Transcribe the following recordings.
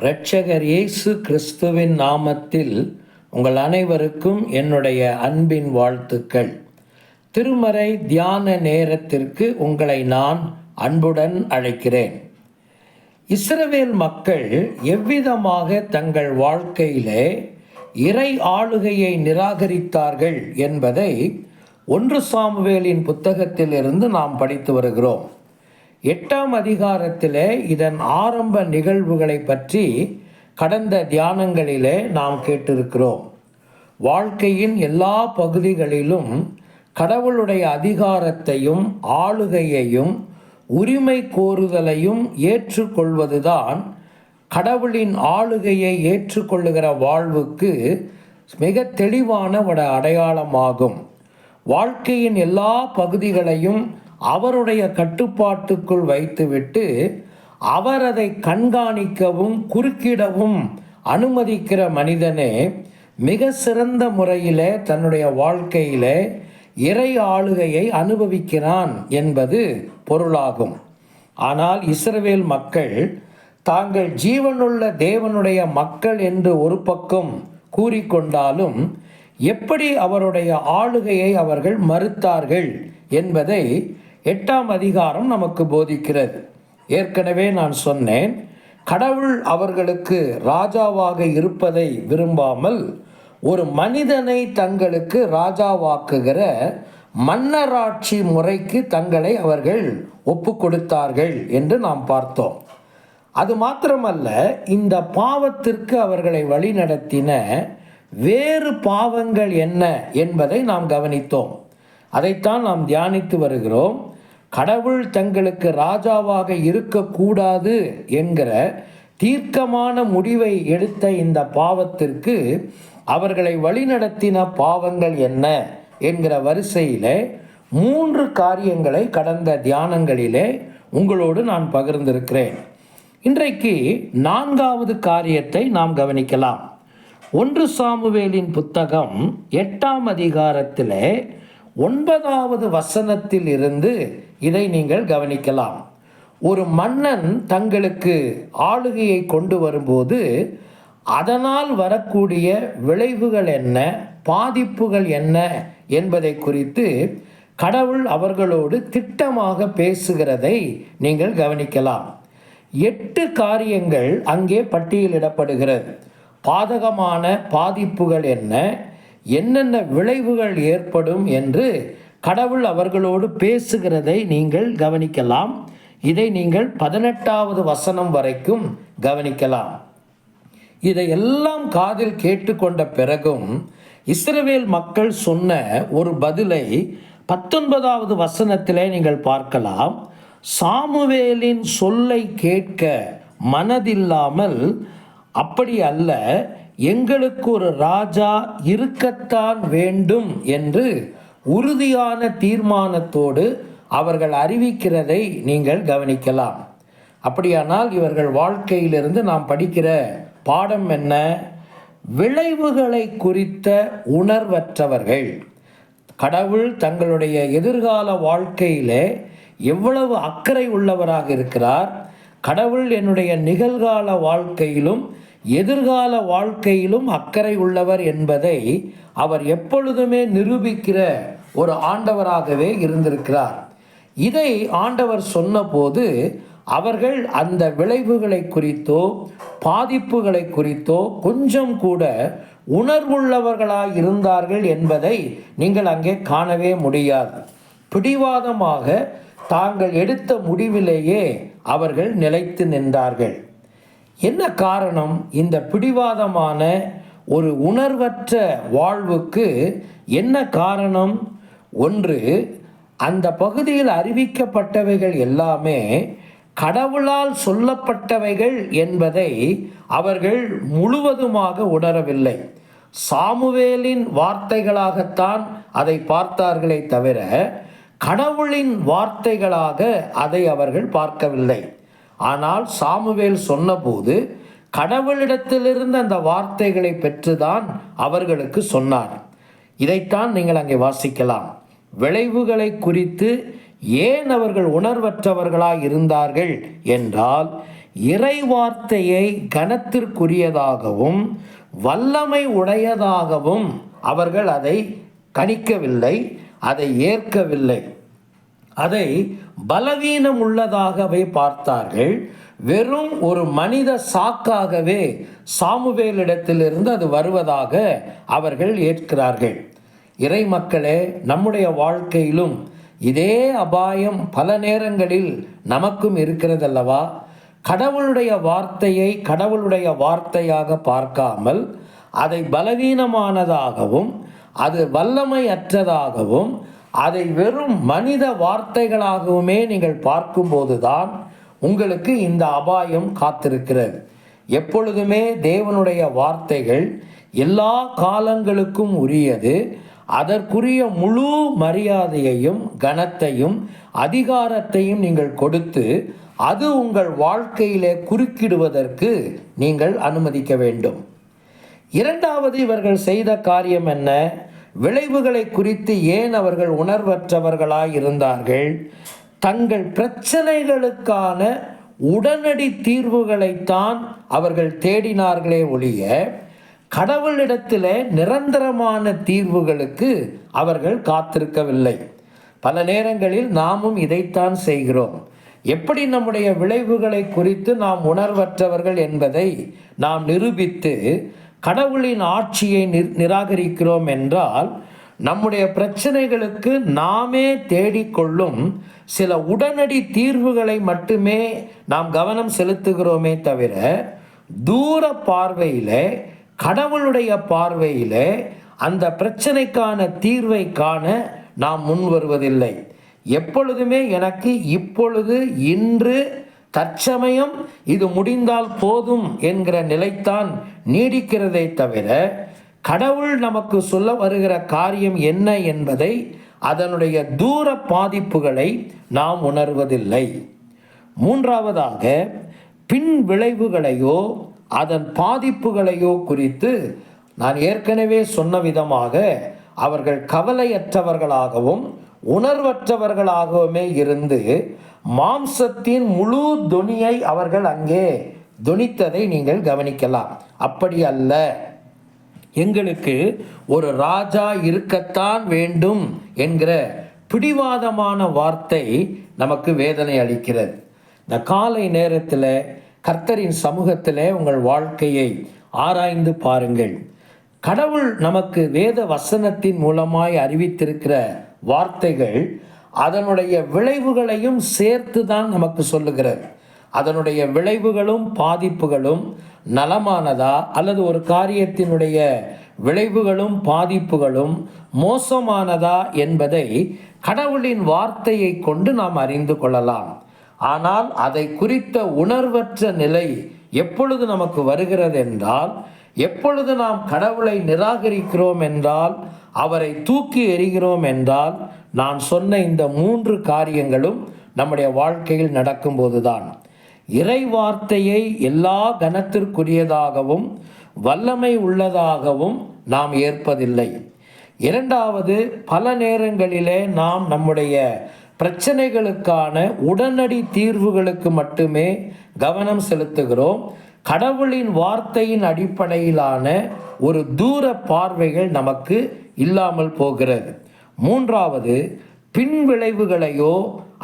இரட்சகர் இயேசு கிறிஸ்துவின் நாமத்தில் உங்கள் அனைவருக்கும் என்னுடைய அன்பின் வாழ்த்துக்கள். திருமறை தியான நேரத்திற்கு உங்களை நான் அன்புடன் அழைக்கிறேன். இஸ்ரவேல் மக்கள் எவ்விதமாக தங்கள் வாழ்க்கையிலே இறை ஆளுகையை நிராகரித்தார்கள் என்பதை 1 சாமுவேலின் புத்தகத்திலிருந்து நாம் படித்து வருகிறோம். 8ஆம் அதிகாரத்திலே இதன் ஆரம்ப நிகழ்வுகளை பற்றி கடந்த தியானங்களிலே நாம் கேட்டிருக்கிறோம். வாழ்க்கையின் எல்லா பகுதிகளிலும் கடவுளுடைய அதிகாரத்தையும் ஆளுகையையும் உரிமை கோருதலையும் ஏற்றுக்கொள்வதுதான் கடவுளின் ஆளுகையை ஏற்றுக்கொள்ளுகிற வாழ்வுக்கு மிக தெளிவான ஒரு அடையாளமாகும். வாழ்க்கையின் எல்லா பகுதிகளையும் அவருடைய கட்டுப்பாட்டுக்குள் வைத்துவிட்டு அவர் அதை கண்காணிக்கவும் குறுக்கிடவும் அனுமதிக்கிற மனிதனே மிக சிறந்த முறையிலே தன்னுடைய வாழ்க்கையிலே இறை ஆளுகையை அனுபவிக்கிறான் என்பது பொருளாகும். ஆனால் இஸ்ரவேல் மக்கள் தாங்கள் ஜீவனுள்ள தேவனுடைய மக்கள் என்று ஒரு பக்கம் கூறிக்கொண்டாலும் எப்படி அவருடைய ஆளுகையை அவர்கள் மறுத்தார்கள் என்பதை 8ஆம் அதிகாரம் நமக்கு போதிக்கிறது. ஏற்கனவே நான் சொன்னேன், கடவுள் அவர்களுக்கு ராஜாவாக இருப்பதை விரும்பாமல் ஒரு மனிதனை தங்களுக்கு ராஜாவாக்குகிற மன்னராட்சி முறைக்கு தங்களை அவர்கள் ஒப்பு கொடுத்தார்கள் என்று நாம் பார்த்தோம். அது மாத்திரமல்ல, இந்த பாவத்திற்கு அவர்களை வழிநடத்தின வேறு பாவங்கள் என்ன என்பதை நாம் கவனித்தோம். அதைத்தான் நாம் தியானித்து வருகிறோம். கடவுள் தங்களுக்கு ராஜாவாக இருக்கக்கூடாது என்கிற தீர்க்கமான முடிவை எடுத்த இந்த பாவத்திற்கு அவர்களை வழிநடத்தின பாவங்கள் என்ன என்கிற வரிசையிலே 3 காரியங்களை கடந்த தியானங்களிலே உங்களோடு நான் பகிர்ந்திருக்கிறேன். இன்றைக்கு 4வது காரியத்தை நாம் கவனிக்கலாம். 1 சாமுவேலின் புத்தகம் 8ஆம் அதிகாரத்திலே 9வது வசனத்தில் இருந்து இதை நீங்கள் கவனிக்கலாம். ஒரு மன்னன் தங்களுக்கு ஆளுகையை கொண்டு வரும்போது அதனால் வரக்கூடிய விளைவுகள் என்ன, பாதிப்புகள் என்ன என்பதை குறித்து கடவுள் அவர்களோடு திட்டமாக பேசுகிறதை நீங்கள் கவனிக்கலாம். 8 காரியங்கள் அங்கே பட்டியலிடப்படுகிறது. பாதகமான பாதிப்புகள் என்ன, என்னென்ன விளைவுகள் ஏற்படும் என்று கடவுள் அவர்களோடு பேசுகிறதை நீங்கள் கவனிக்கலாம். இதை நீங்கள் 18வது வசனம் வரைக்கும் கவனிக்கலாம். இதையெல்லாம் காதில் கேட்டுக்கொண்ட பிறகும் இஸ்ரவேல் மக்கள் சொன்ன ஒரு பதிலை 19வது வசனத்திலே நீங்கள் பார்க்கலாம். சாமுவேலின் சொல்லை கேட்க மனதில்லாமல், அப்படி அல்ல, எங்களுக்கு ஒரு ராஜா இருக்கத்தான் வேண்டும் என்று உறுதியான தீர்மானத்தோடு அவர்கள் அறிவிக்கிறதை நீங்கள் கவனிக்கலாம். அப்படியானால் இவர்கள் வாழ்க்கையிலிருந்து நாம் படிக்கிற பாடம் என்ன? விளைவுகளை குறித்த உணர்வற்றவர்கள். கடவுள் தங்களுடைய எதிர்கால வாழ்க்கையிலே எவ்வளவு அக்கறை உள்ளவராக இருக்கிறார், கடவுள் என்னுடைய நிகழ்கால வாழ்க்கையிலும் எதிர்கால வாழ்க்கையிலும் அக்கறை உள்ளவர் என்பதை அவர் எப்பொழுதுமே நிரூபிக்கிற ஒரு ஆண்டவராகவே இருந்திருக்கிறார். இதை ஆண்டவர் சொன்னபோது அவர்கள் அந்த விளைவுகளை குறித்தோ பாதிப்புகளை குறித்தோ கொஞ்சம் கூட உணர்வுள்ளவர்களாய் இருந்தார்கள் என்பதை நீங்கள் அங்கே காணவே முடியாது. பிடிவாதமாக தாங்கள் எடுத்த முடிவிலேயே அவர்கள் நிலைத்து நின்றார்கள். என்ன காரணம்? இந்த பிடிவாதமான ஒரு உணர்வற்ற வாழ்வுக்கு என்ன காரணம்? ஒன்று, அந்த பகுதியில் அறிவிக்கப்பட்டவைகள் எல்லாமே கடவுளால் சொல்லப்பட்டவைகள் என்பதை அவர்கள் முழுவதுமாக உணரவில்லை. சாமுவேலின் வார்த்தைகளாகத்தான் அதை பார்த்தார்களே தவிர கடவுளின் வார்த்தைகளாக அதை அவர்கள் பார்க்கவில்லை. ஆனால் சாமுவேல் சொன்னபோது கடவுளிடத்திலிருந்து அந்த வார்த்தைகளை பெற்றுதான் அவர்களுக்கு சொன்னார். இதைத்தான் நீங்கள் அங்கே வாசிக்கலாம். விளைவுகளை குறித்து ஏன் அவர்கள் உணர்வற்றவர்களாய் இருந்தார்கள் என்றால், இறை வார்த்தையை கனத்திற்குரியதாகவும் வல்லமை உடையதாகவும் அவர்கள் அதை கணிக்கவில்லை, அதை ஏற்கவில்லை. அதை பலவீனம் உள்ளதாகவே பார்த்தார்கள். வெறும் ஒரு மனித சாக்காகவே சாமுவேலிடத்திலிருந்து அது வருவதாக அவர்கள் ஏற்கிறார்கள். இறை மக்களே, நம்முடைய வாழ்க்கையிலும் இதே அபாயம் பல நேரங்களில் நமக்கும் இருக்கிறதல்லவா? கடவுளுடைய வார்த்தையை கடவுளுடைய வார்த்தையாக பார்க்காமல் அதை பலவீனமானதாகவும் அது வல்லமை அற்றதாகவும் அதை வெறும் மனித வார்த்தைகளாகவுமே நீங்கள் பார்க்கும்போதுதான் உங்களுக்கு இந்த அபாயம் காத்திருக்கிறது. எப்பொழுதுமே தேவனுடைய வார்த்தைகள் எல்லா காலங்களுக்கும் உரியது. அதற்குரிய முழு மரியாதையையும் கனத்தையும் அதிகாரத்தையும் நீங்கள் கொடுத்து அது உங்கள் வாழ்க்கையிலே குறுக்கிடுவதற்கு நீங்கள் அனுமதிக்க வேண்டும். இரண்டாவது, இவர்கள் செய்த காரியம் என்ன? விளைவுகளை குறித்து ஏன் அவர்கள் உணர்வற்றவர்களாய் இருந்தார்கள்? தங்கள் பிரச்சனைகளுக்கான உடனடி தீர்வுகளைத்தான் அவர்கள் தேடினார்களே ஒழிய கடவுளிடத்தில் நிரந்தரமான தீர்வுகளுக்கு அவர்கள் காத்திருக்கவில்லை. பல நேரங்களில் நாமும் இதைத்தான் செய்கிறோம். எப்படி நம்முடைய விளைவுகளை குறித்து நாம் உணர்வற்றவர்கள் என்பதை நாம் நிரூபித்து கடவுளின் ஆட்சியை நிராகரிக்கிறோம் என்றால், நம்முடைய பிரச்சனைகளுக்கு நாமே தேடிக்கொள்ளும் சில உடனடி தீர்வுகளை மட்டுமே நாம் கவனம் செலுத்துகிறோமே தவிர தூர பார்வையில் கடவுளுடைய பார்வையில் அந்த பிரச்சனைக்கான தீர்வை காண நாம் முன் வருவதில்லை. எப்பொழுதுமே எனக்கு இப்பொழுது இன்று தற்சமயம் இது முடிந்தால் போதும் என்கிற நிலைத்தான் நீடிக்கிறதை தவிர கடவுள் நமக்கு சொல்ல வருகிற காரியம் என்ன என்பதை அதனுடைய தூர பாதிப்புகளை நாம் உணர்வதில்லை. மூன்றாவதாக, பின் விளைவுகளையோ அதன் பாதிப்புகளையோ குறித்து நான் ஏற்கனவே சொன்ன விதமாக அவர்கள் கவலையற்றவர்களாகவும் உணர்வற்றவர்களாகவுமே இருந்து மாம்சத்தின் முழு தொனியை அவர்கள் அங்கே தொனித்ததை நீங்கள் கவனிக்கலாம். அப்படி அல்ல, எங்களுக்கு ஒரு ராஜா இருக்கத்தான் வேண்டும் என்கிற பிடிவாதமான வார்த்தை நமக்கு வேதனை அளிக்கிறது. இந்த காலை நேரத்தில் கர்த்தரின் சமூகத்தில் உங்கள் வாழ்க்கையை ஆராய்ந்து பாருங்கள். கடவுள் நமக்கு வேத வசனத்தின் மூலமாய் அறிவித்திருக்கிற வார்த்தைகள் அதனுடைய விளைவுகளையும் சேர்த்து தான் நமக்கு சொல்லுகிறது. அதனுடைய விளைவுகளும் பாதிப்புகளும் நலமானதா அல்லது ஒரு காரியத்தினுடைய விளைவுகளும் பாதிப்புகளும் மோசமானதா என்பதை கடவுளின் வார்த்தையை கொண்டு நாம் அறிந்து கொள்ளலாம். ஆனால் அதை குறித்த உணர்வற்ற நிலை எப்பொழுது நமக்கு வருகிறது என்றால், எப்பொழுது நாம் கடவுளை நிராகரிக்கிறோம் என்றால், அவரை தூக்கி எறிகிறோம் என்றால், நான் சொன்ன இந்த 3 காரியங்களும் நம்முடைய வாழ்க்கையில் நடக்கும்போதுதான். இறை வார்த்தையை எல்லா கனத்திற்குரியதாகவும் வல்லமை உள்ளதாகவும் நாம் ஏற்பதில்லை. இரண்டாவது, பல நேரங்களிலே நாம் நம்முடைய பிரச்சனைகளுக்கான உடனடி தீர்வுகளுக்கு மட்டுமே கவனம் செலுத்துகிறோம். கடவுளின் வார்த்தையின் அடிப்படையிலான ஒரு தூர பார்வைகள் நமக்கு இல்லாமல் போகிறது. மூன்றாவது, பின் விளைவுகளையோ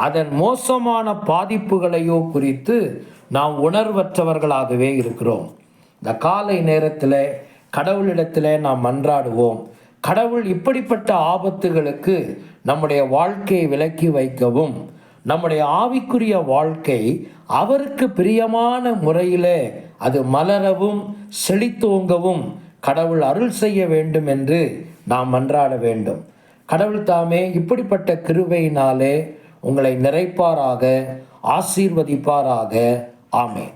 அதன் மோசமான பாதிப்புகளையோ குறித்து நாம் உணர்வற்றவர்களாகவே இருக்கிறோம். இந்த காலை நேரத்தில் கடவுளிடத்தில் நாம் மன்றாடுவோம். கடவுள் இப்படிப்பட்ட ஆபத்துகளுக்கு நம்முடைய வாழ்க்கையை விலக்கி வைக்கவும், நம்முடைய ஆவிக்குரிய வாழ்க்கை அவருக்கு பிரியமான முறையில் அது மலரவும் செழித்தோங்கவும் கடவுள் அருள் செய்ய வேண்டும் என்று நாம் மன்றாட வேண்டும். கடவுள் தாமே இப்படிப்பட்ட கிருபையினாலே உங்களை நிறைப்பாராக, ஆசீர்வதிப்பாராக. ஆமென்.